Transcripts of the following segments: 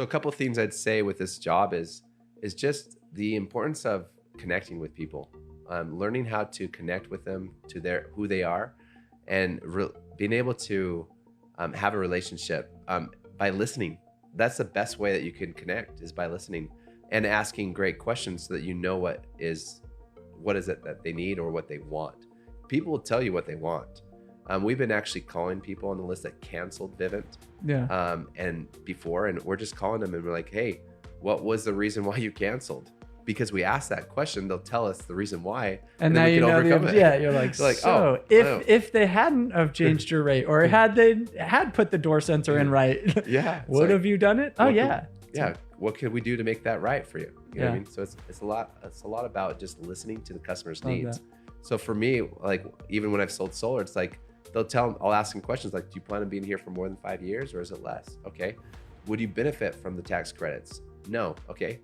So a couple of things I'd say with this job is just the importance of connecting with people, learning how to connect with them to who they are, and being able to have a relationship by listening. That's the best way that you can connect, is by listening and asking great questions so that you know what is it that they need or what they want. People will tell you what they want. We've been actually calling people on the list that canceled Vivint and we're just calling them and we're like, hey, what was the reason why you canceled? Because we asked that question, they'll tell us the reason why, and then now we can overcome it. Yeah, you're like, so if they hadn't have changed your rate, or had put the door sensor in right, yeah, would have you done it? Oh yeah. What could we do to make that right for you? You know what I mean? So it's a lot about just listening to the customer's needs. So for me, like even when I've sold solar, it's like I'll ask them questions like, do you plan on being here for more than 5 years or is it less? Okay. Would you benefit from the tax credits? No. Okay.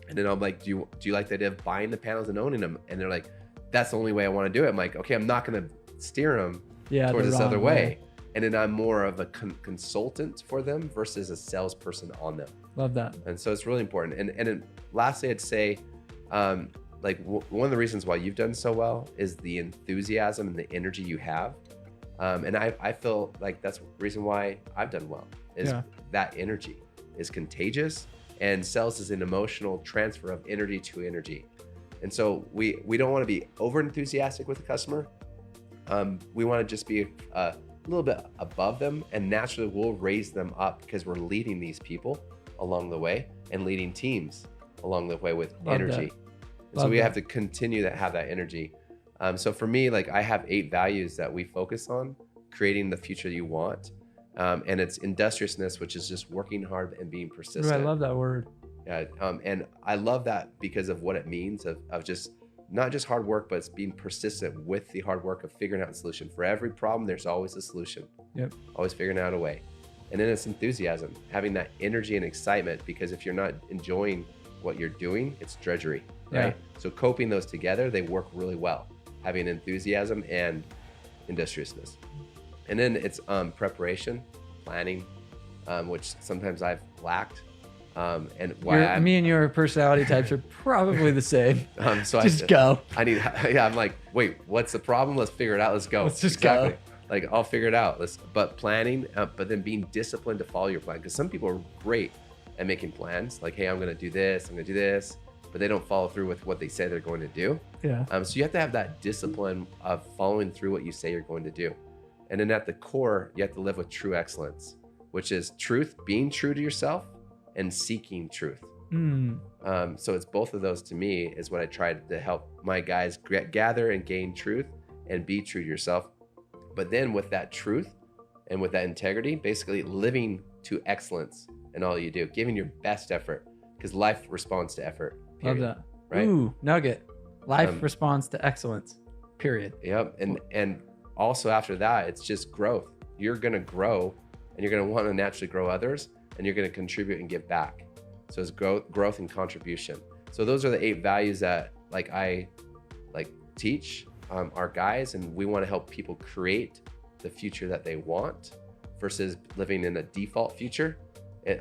And then I'm like, do you like the idea of buying the panels and owning them? And they're like, that's the only way I want to do it. I'm like, okay, I'm not going to steer them towards this other way. And then I'm more of a consultant for them versus a salesperson on them. Love that. And so it's really important. And then lastly, I'd say, like one of the reasons why you've done so well is the enthusiasm and the energy you have. And I feel like that's the reason why I've done well, is that energy is contagious, and sales is an emotional transfer of energy to energy. And so we don't want to be over enthusiastic with the customer. We want to just be a little bit above them, and naturally we'll raise them up because we're leading these people along the way and leading teams along the way with energy. And so we have to continue to have that energy. So for me, like I have 8 values that we focus on: creating the future you want. And it's industriousness, which is just working hard and being persistent. Ooh, I love that word. Yeah, and I love that because of what it means of just not just hard work, but it's being persistent with the hard work of figuring out a solution. For every problem, there's always a solution. Yep. Always figuring out a way. And then it's enthusiasm, having that energy and excitement, because if you're not enjoying what you're doing, it's drudgery, right? So coping those together, they work really well. Having enthusiasm and industriousness. And then it's preparation, planning, which sometimes I've lacked. And why me and your personality types are probably the same. So go. I'm like, wait, what's the problem? Let's figure it out. Let's go. Let's just go. Like, I'll figure it out. But planning, but then being disciplined to follow your plan. Because some people are great at making plans. Like, hey, I'm going to do this, I'm going to do this. But they don't follow through with what they say they're going to do. Yeah. So you have to have that discipline of following through what you say you're going to do. And then at the core, you have to live with true excellence, which is truth, being true to yourself, and seeking truth. So it's both of those, to me, is what I tried to help my guys gather and gain truth and be true to yourself. But then with that truth and with that integrity, basically living to excellence in all you do, giving your best effort, because life responds to effort. Period. Love that. Right? Ooh, nugget. Life responds to excellence. Period. Yep. And also after that, it's just growth. You're going to grow, and you're going to want to naturally grow others, and you're going to contribute and give back. So it's growth and contribution. So those are the 8 values that I teach our guys, and we want to help people create the future that they want versus living in a default future.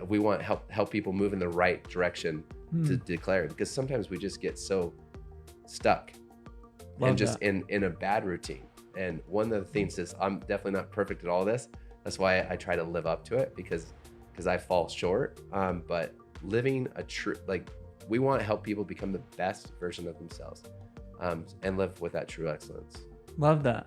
We want to help people move in the right direction to declare it, because sometimes we just get so stuck in a bad routine. And one of the things is, I'm definitely not perfect at all this. That's why I try to live up to it, because I fall short. But living a true, we want to help people become the best version of themselves, and live with that true excellence. Love that.